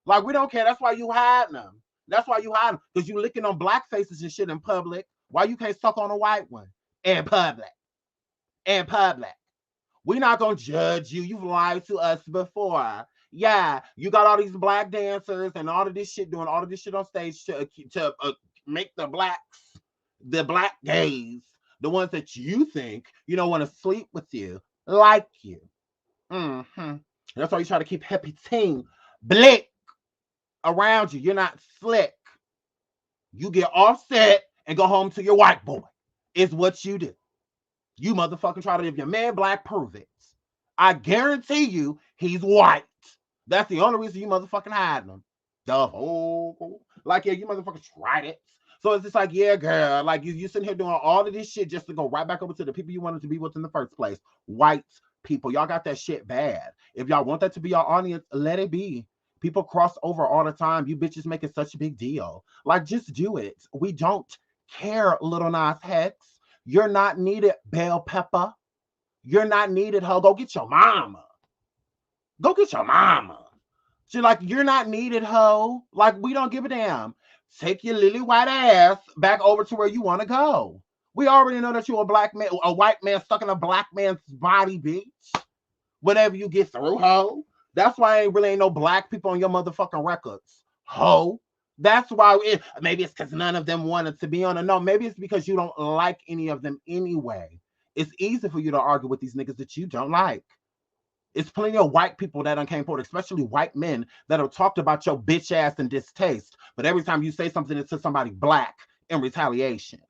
Like, we don't care. That's why you hiding them. That's why you hiding them. Because you licking on black faces and shit in public. Why you can't suck on a white one? In public. In public. We're not going to judge you. You've lied to us before. Yeah, you got all these black dancers and all of this shit, doing all of this shit on stage to make the black gays, the ones that you think, want to sleep with you, like you. That's why you try to keep happy team blick around you. You're not slick. You get offset and go home to your white boy. Is what you do. You motherfucking try to, if your man black, prove it. I guarantee you he's white. That's the only reason you motherfucking hiding him. The whole, like, yeah, you motherfucking tried it. So it's just like, yeah, girl, like you sitting here doing all of this shit just to go right back over to the people you wanted to be with in the first place. White people, y'all got that shit bad. If y'all want that to be your audience, let it be. People cross over all the time. You bitches make it such a big deal. Like, just do it. We don't care, Lil Nas X. You're not needed, Bell Pepper. You're not needed, ho. Go get your mama. Go get your mama. She's like, you're not needed, ho. Like, we don't give a damn. Take your lily white ass back over to where you want to go. We already know that you're a black man, a white man stuck in a black man's body, bitch. Whenever you get through, ho. That's why ain't no black people on your motherfucking records, ho. That's why maybe it's because none of them wanted to be on it. No, maybe it's because you don't like any of them anyway. It's easy for you to argue with these niggas that you don't like. It's plenty of white people that came forward, especially white men that have talked about your bitch ass and distaste. But every time you say something to somebody black in retaliation,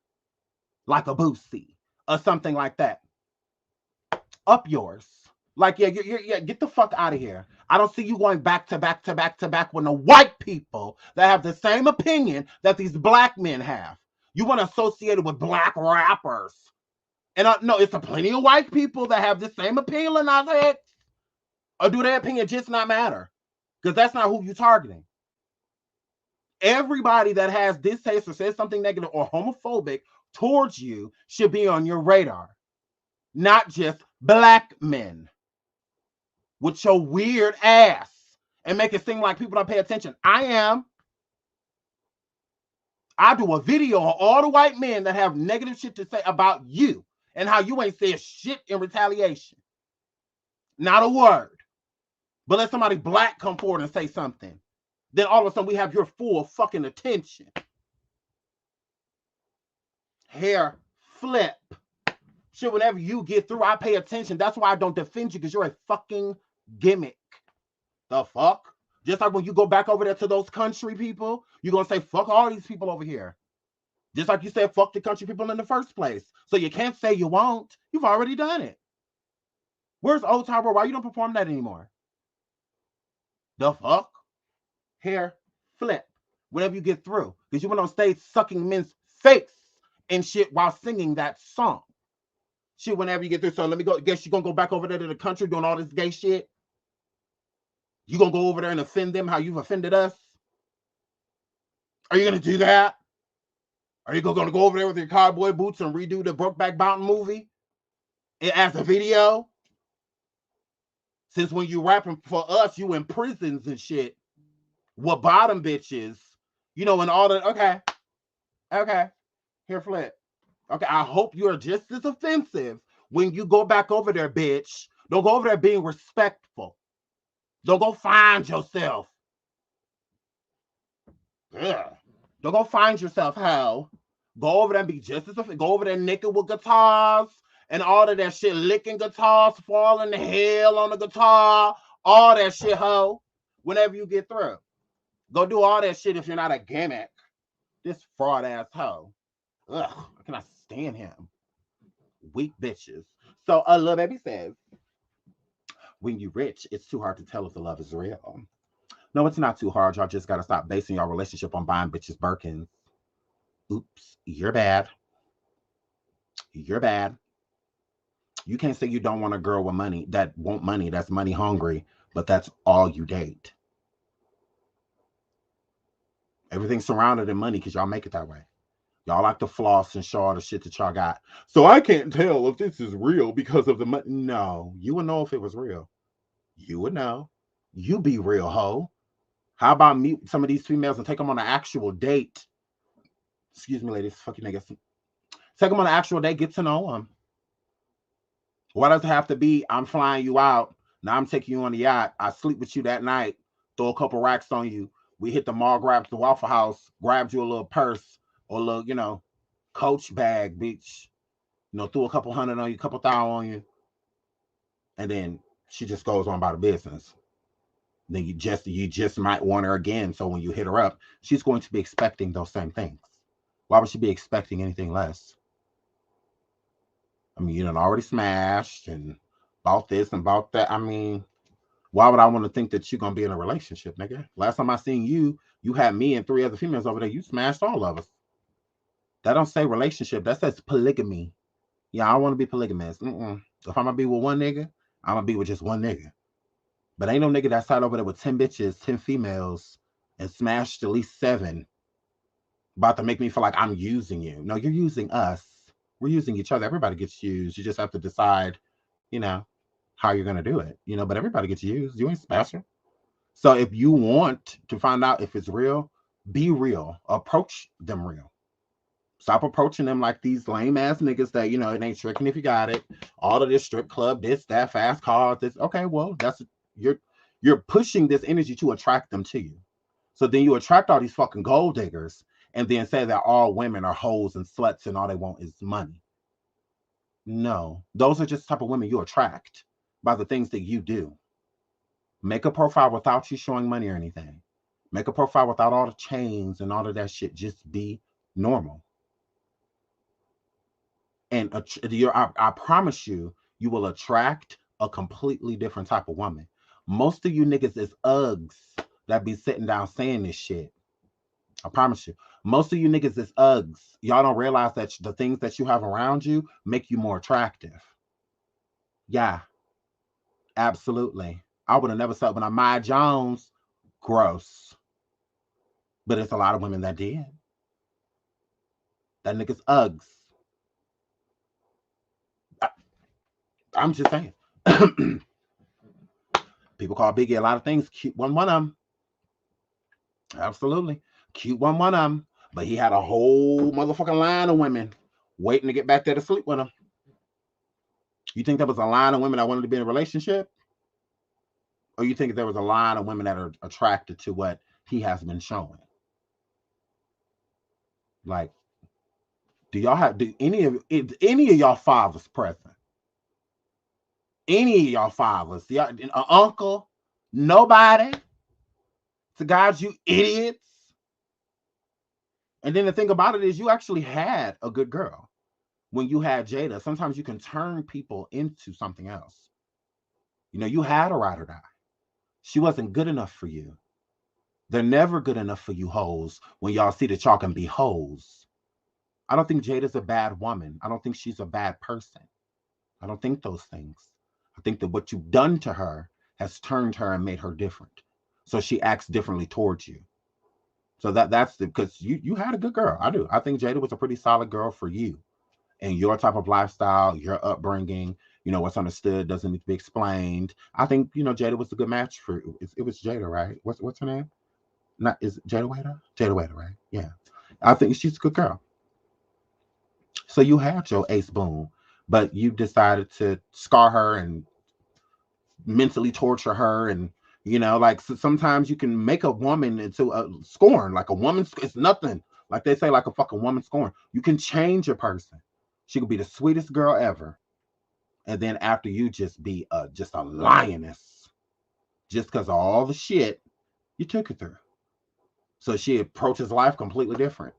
like a Boosie or something like that, up yours. Like, yeah, get the fuck out of here. I don't see you going back to back to back to back with the white people that have the same opinion that these black men have. You want to associate it with black rappers. And no, it's a plenty of white people that have the same opinion as I said. Or do their opinion just not matter? Because that's not who you're targeting. Everybody that has distaste or says something negative or homophobic towards you should be on your radar. Not just black men. With your weird ass and make it seem like people don't pay attention. I am. I do a video on all the white men that have negative shit to say about you and how you ain't said shit in retaliation. Not a word. But let somebody black come forward and say something. Then all of a sudden we have your full fucking attention. Hair flip. Shit, whenever you get through, I pay attention. That's why I don't defend you, because you're a fucking gimmick. The fuck? Just like when you go back over there to those country people, you're going to say, fuck all these people over here. Just like you said, fuck the country people in the first place. So you can't say you won't. You've already done it. Where's Old Town Road? Why you don't perform that anymore? The fuck? Hair flip. Whenever you get through. Because you went on stage sucking men's face and shit while singing that song. Shit, whenever you get through. So let me go. Guess you're going to go back over there to the country doing all this gay shit? You gonna go over there and offend them how you've offended us? Are you gonna do that? Are you gonna go over there with your cowboy boots and redo the Brokeback Mountain movie as a video? Since when you rapping for us, you in prisons and shit with bottom bitches, and all that. Okay, here, Flip. Okay, I hope you're just as offensive when you go back over there, bitch. Don't go over there being respectful. Don't go find yourself. Yeah. Don't go find yourself, hell. Go over there and be just as offensive. Go over there naked with guitars and all of that shit, licking guitars, falling the hell on the guitar, all that shit, ho. Whenever you get through, go do all that shit if you're not a gimmick. This fraud ass hoe. Ugh, I cannot stand him. Weak bitches. So Lil Baby says, when you rich, it's too hard to tell if the love is real. No, it's not too hard. Y'all just gotta stop basing your relationship on buying bitches Birkins. Oops, you're bad. You're bad. You can't say you don't want a girl with money that want money, that's money hungry, but that's all you date. Everything's surrounded in money because y'all make it that way. Y'all like to floss and show all the shit that y'all got. So I can't tell if this is real because of the money. No, you would know if it was real. You would know. You be real, ho. How about meet some of these females and take them on an actual date? Excuse me, ladies. Fuck you niggas. Take them on an actual date. Get to know them. Why does it have to be, I'm flying you out, now I'm taking you on the yacht, I sleep with you that night, throw a couple racks on you, we hit the mall, grabbed the Waffle House, grabbed you a little purse or a little, Coach bag, bitch. Threw a couple hundred on you, couple thou on you, and then she just goes on about the business. Then you just might want her again. So when you hit her up, she's going to be expecting those same things. Why would she be expecting anything less? I mean, you done already smashed and bought this and bought that. I mean, why would I want to think that you're going to be in a relationship, nigga? Last time I seen you, you had me and 3 other females over there. You smashed all of us. That don't say relationship. That says polygamy. Yeah, I want to be polygamous. If I'm going to be with one nigga, I'm going to be with just one nigga. But ain't no nigga that sat over there with 10 bitches, 10 females, and smashed at least 7 about to make me feel like I'm using you. No, you're using us. We're using each other. Everybody gets used. You just have to decide, how you're going to do it. But everybody gets used. You ain't special. So if you want to find out if it's real, be real. Approach them real. Stop approaching them like these lame ass niggas that, it ain't tricking if you got it. All of this strip club, this, that, fast cars, this. Okay, well, you're pushing this energy to attract them to you. So then you attract all these fucking gold diggers and then say that all women are hoes and sluts and all they want is money. No, those are just the type of women you attract by the things that you do. Make a profile without you showing money or anything. Make a profile without all the chains and all of that shit. Just be normal. And I promise you, you will attract a completely different type of woman. Most of you niggas is Uggs that be sitting down saying this shit. I promise you. Most of you niggas is Uggs. Y'all don't realize that the things that you have around you make you more attractive. Yeah, absolutely. I would have never said when I Maya Jones, gross. But it's a lot of women that did. That nigga's Uggs. I'm just saying. People call Biggie a lot of things. Cute one of them. Absolutely. Cute one of them. But he had a whole motherfucking line of women waiting to get back there to sleep with him. You think there was a line of women that wanted to be in a relationship? Or you think there was a line of women that are attracted to what he has been showing? Like, do any of y'all fathers present? Any of y'all fathers? An uncle? Nobody? To guide you idiots? And then the thing about it is you actually had a good girl when you had Jada. Sometimes you can turn people into something else. You had a ride or die. She wasn't good enough for you. They're never good enough for you hoes when y'all see that y'all can be hoes. I don't think Jada's a bad woman. I don't think she's a bad person. I don't think those things. I think that what you've done to her has turned her and made her different. So she acts differently towards you. So that's the because you had a good girl. I do. I think Jada was a pretty solid girl for you and your type of lifestyle, your upbringing. What's understood doesn't need to be explained. I think Jada was a good match for you. It was Jada, right? What's her name? Not is it Jada Waiter? Jada Waiter, right? Yeah. I think she's a good girl. So you had your ace boom, but you decided to scar her and mentally torture her and like sometimes you can make a woman into a scorn, like a woman it's nothing, like they say, like a fucking woman scorn. You can change a person. She could be the sweetest girl ever, and then after you just be just a lioness just because of all the shit you took her through. So she approaches life completely different,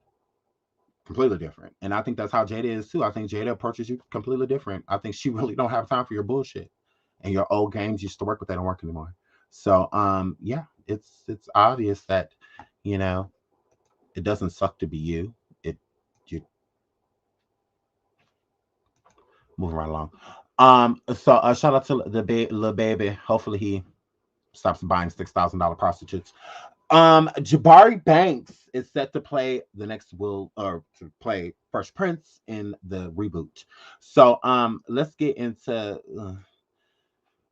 and I think that's how Jada is too. I think Jada approaches you completely different. I think she really don't have time for your bullshit and your old games used to work with. They don't work anymore. So yeah, it's obvious that you know it doesn't suck to be you. It you moving right along. So shout out to the little baby. Hopefully he stops buying $6,000 prostitutes. Jabari Banks is set to play the next Will or to play Fresh Prince in the reboot. So let's get into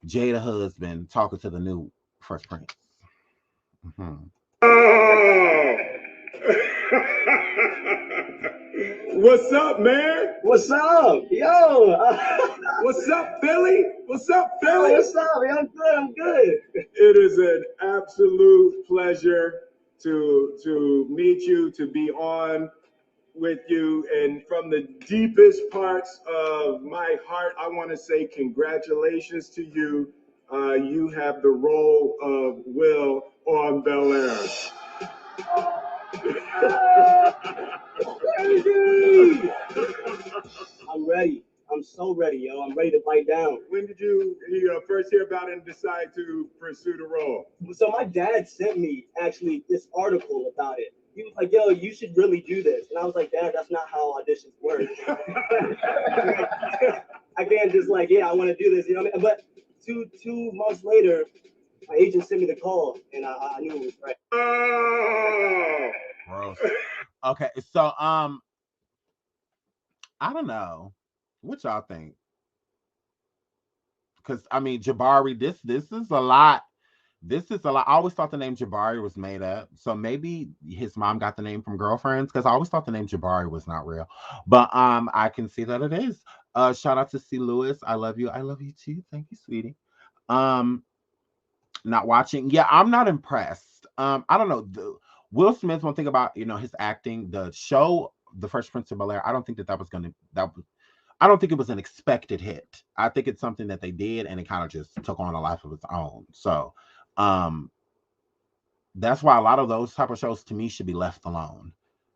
Jada husband talking to the new Fresh Prince. Mm-hmm. Oh. What's up, man? What's up? Yo. What's up, Philly? What's up, Philly? What's up? Yo, I'm good. I'm good. It is an absolute pleasure to meet you, to be on with you, and from the deepest parts of my heart, I want to say congratulations to you. You have the role of Will on Bel-Air. I'm ready. I'm so ready, yo. I'm ready to bite down. When did you first hear about it and decide to pursue the role? So my dad sent me actually this article about it. He was like, yo, you should really do this. And I was like, Dad, that's not how auditions work. I can't just like, yeah, I want to do this, you know what I mean? But two months later, my agent sent me the call, and I knew it was right. Oh. Gross. Okay, so I don't know what y'all think, because I mean Jabari, this is a lot. This is a lot. I always thought the name Jabari was made up, so maybe his mom got the name from Girlfriends, because I always thought the name Jabari was not real. But I can see that it is. Shout out to C. Lewis. I love you. I love you too. Thank you, sweetie. Um, Not watching. Yeah, I'm not impressed. I don't know. Will Smith. One thing about his acting, the show, The Fresh Prince of Bel-Air. I don't think that was gonna that. I don't think it was an expected hit. I think it's something that they did, and it kind of just took on a life of its own. So, um, that's why a lot of those type of shows to me should be left alone.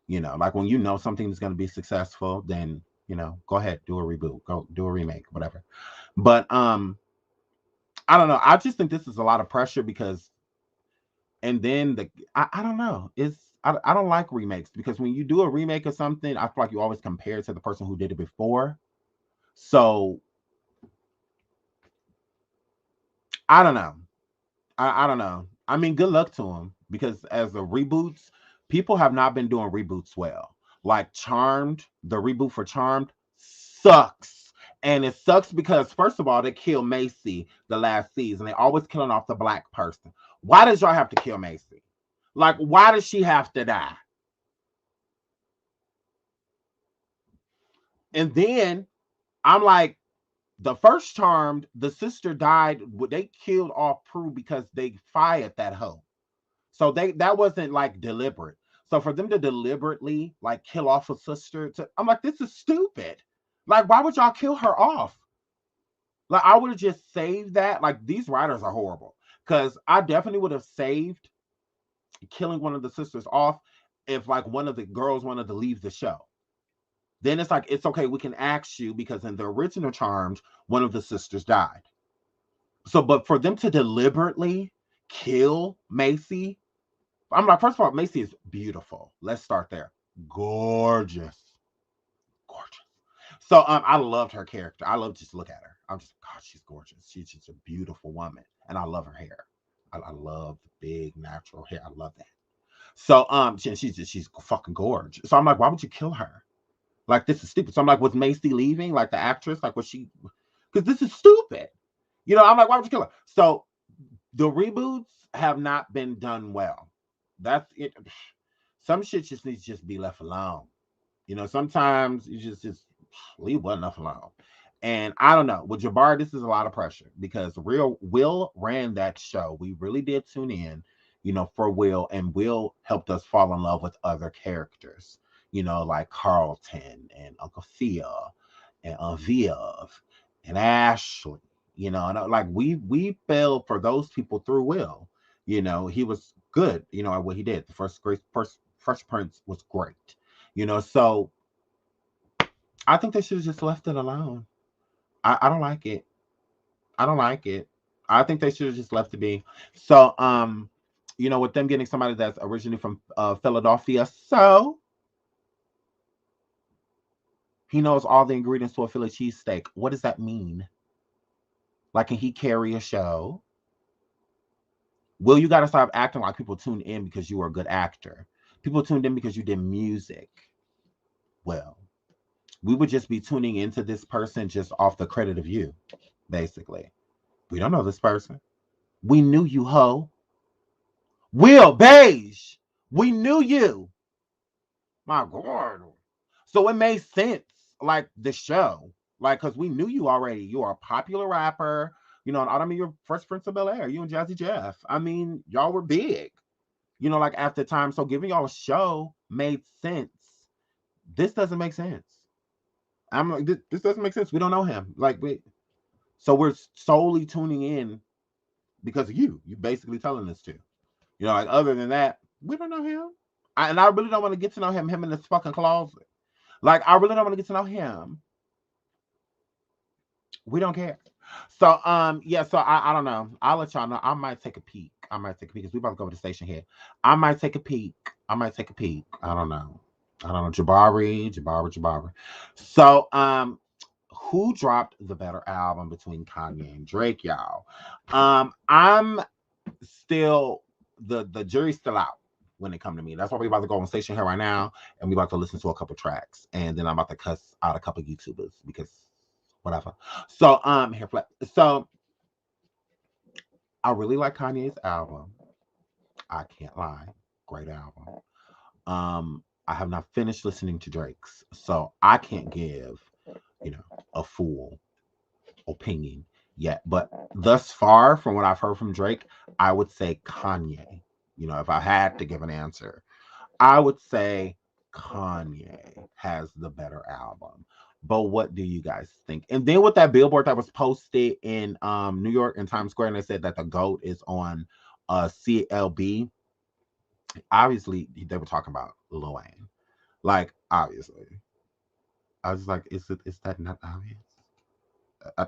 Like when something is going to be successful, then go ahead, do a reboot, go do a remake, whatever. But I don't know. I just think this is a lot of pressure because, and then I don't know. I don't like remakes because when you do a remake of something, I feel like you always compare it to the person who did it before. So I don't know. I don't know. I mean, good luck to them because as the reboots, people have not been doing reboots well. Like Charmed, the reboot for Charmed sucks. And it sucks because, first of all, they killed Macy the last season. They always killing off the black person. Why does y'all have to kill Macy? Like, why does she have to die? And then I'm like, the first Charmed, the sister died. They killed off Prue because they fired that hoe. So that wasn't like deliberate. So for them to deliberately like kill off a sister, I'm like, this is stupid. Like, why would y'all kill her off? Like, I would have just saved that. Like, these writers are horrible. Because I definitely would have saved killing one of the sisters off if like one of the girls wanted to leave the show. Then it's like, it's okay, we can ask you because in the original Charmed, one of the sisters died. So, but for them to deliberately kill Macy, I'm like, first of all, Macy is beautiful. Let's start there. Gorgeous. Gorgeous. So I loved her character. I love just look at her. I'm just, God, she's gorgeous. She's just a beautiful woman. and I love her hair. I love the big natural hair. I love that. So she's fucking gorgeous. So I'm like, why would you kill her? Like, this is stupid. So I'm like, was Macy leaving? Like, the actress? Like, was she? Because this is stupid. I'm like, why would you kill her? So the reboots have not been done well. That's it. Some shit just needs to just be left alone. Sometimes you just leave well enough alone. And I don't know. With Jabari, this is a lot of pressure because Will ran that show. We really did tune in, for Will, and Will helped us fall in love with other characters, like Carlton and Uncle Thea and Viv and Ashley, and like we fell for those people through Will. He was good, at what he did. The first Fresh Prince was great. So I think they should have just left it alone. I don't like it. I don't like it. I think they should have just left it be. So, with them getting somebody that's originally from Philadelphia, so he knows all the ingredients to a Philly cheesesteak. What does that mean? Like, can he carry a show? Will, you got to stop acting like people tuned in because you were a good actor. People tuned in because you did music. Well, we would just be tuning into this person just off the credit of you, basically. We don't know this person. We knew you, ho. Will Beige. We knew you. My God. So it made sense, like the show. Like, because we knew you already. You are a popular rapper. And I mean, you're Fresh Prince of Bel-Air. You and Jazzy Jeff. I mean, y'all were big. Like at the time. So giving y'all a show made sense. This doesn't make sense. I'm like, this doesn't make sense. We don't know him. Like, so we're solely tuning in because of you. You basically telling us to. Like, other than that, we don't know him. And I really don't want to get to know him in this fucking closet. Like, I really don't want to get to know him. We don't care. So, yeah, so I don't know. I'll let y'all know. I might take a peek. Because we about to go to the station here. I might take a peek. I don't know. Jabari. So, who dropped the better album between Kanye and Drake, y'all? I'm still the jury's still out when it come to me. That's why we about to go on station here right now, and we about to listen to a couple tracks, and then I'm about to cuss out a couple YouTubers because whatever. So so I really like Kanye's album. I can't lie, great album. I have not finished listening to Drake's, so I can't give a full opinion yet. But thus far, from what I've heard from Drake, I would say Kanye. If I had to give an answer, I would say Kanye has the better album. But what do you guys think? And then with that billboard that was posted in New York in Times Square, and they said that the GOAT is on CLB. Obviously, they were talking about Lil Wayne. Like, obviously. I was like, is that not obvious?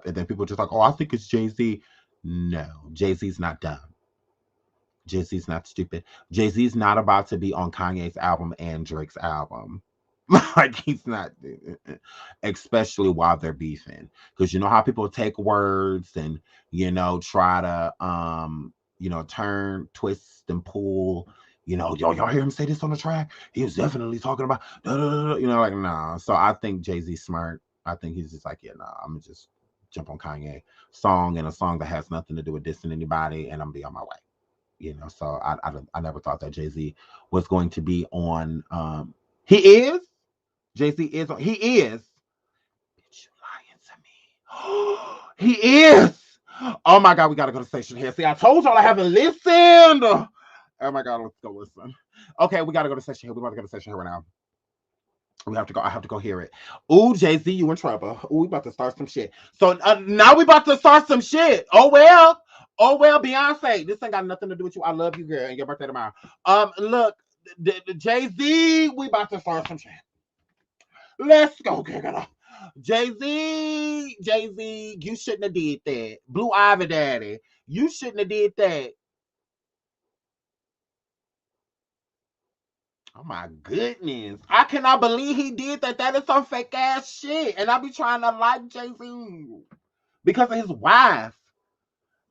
And then people just like, oh, I think it's Jay-Z. No, Jay-Z's not dumb. Jay-Z's not stupid. Jay-Z's not about to be on Kanye's album and Drake's album. Like, he's not, especially while they're beefing. Because you know how people take words and, try to, turn, twist, and pull. Y'all hear him say this on the track? He was definitely talking about, like, no. So I think Jay-Z's smart. I think he's just like, yeah, no, I'm going to just jump on Kanye song, and a song that has nothing to do with dissing anybody, and I'm be on my way. So I never thought that Jay-Z was going to be on. He is. Jay-Z is on. He is. Bitch, you lying to me. He is. Oh my God, we gotta go to the station here. See, I told y'all I haven't listened. Oh my God, let's go listen. Okay, we gotta go to the station here. We gotta go to the station here right now. We have to go. I have to go hear it. Ooh, Jay-Z, you in trouble. Ooh, we about to start some shit. So now we about to start some shit. Oh well, Beyonce. This ain't got nothing to do with you. I love you, girl, and your birthday tomorrow. Look, the Jay-Z, we about to start some shit. Let's go, girl. Jay-Z, you shouldn't have did that. Blue Ivy Daddy, you shouldn't have did that. Oh my goodness. I cannot believe he did that. That is some fake ass shit. And I be trying to like Jay-Z because of his wife.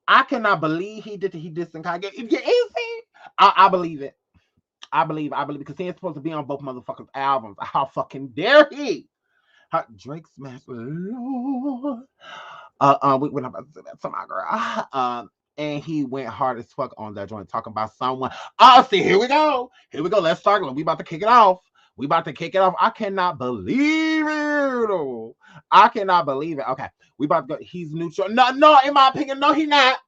I cannot believe he did Kanye. Is he? I believe it. I believe because he ain't supposed to be on both motherfuckers' albums. How fucking dare he? Drake smashed Lord. We went about to say that to my girl. And he went hard as fuck on that joint, talking about someone. Oh, see, here we go. Let's start. We about to kick it off. I cannot believe it. I cannot believe it. Okay, we about to go. He's neutral. No, in my opinion, no, he not.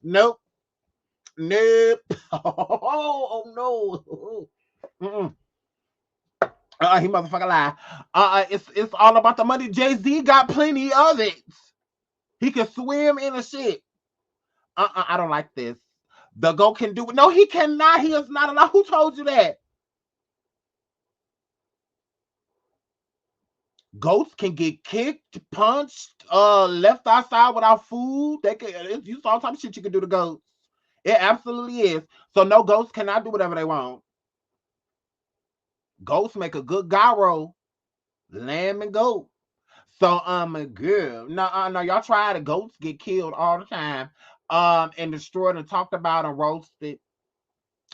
Nope. Oh no. He motherfucker lie. It's all about the money. Jay-Z got plenty of it. He can swim in the shit. I don't like this. The GOAT can do it. No, he cannot. He is not allowed. Who told you that? Goats can get kicked, punched, left outside without food. They can. You saw all type of shit you can do to goats. It absolutely is. So no, goats cannot do whatever they want. Goats make a good gyro. Lamb and goat. So girl, no, y'all try it. Goats get killed all the time, and destroyed and talked about and roasted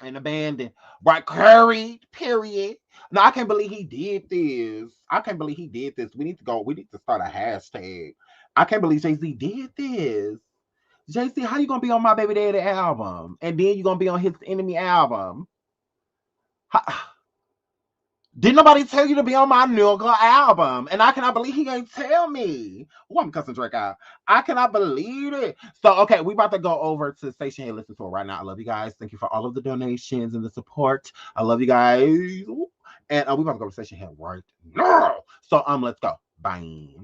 and abandoned. Right, curried. Period. No, I can't believe he did this. We need to start a hashtag. I can't believe Jay-Z did this. Jay-Z, how you gonna be on my baby daddy album, and then you gonna be on his enemy album? Didn't nobody tell you to be on my nigga album? And I cannot believe he ain't tell me. Oh, I'm cussing Drake out. I cannot believe it. So, okay, we about to go over to the station here. Listen to it right now. I love you guys. Thank you for all of the donations and the support. I love you guys. And we about to go to the station here right now. So, let's go. Bye.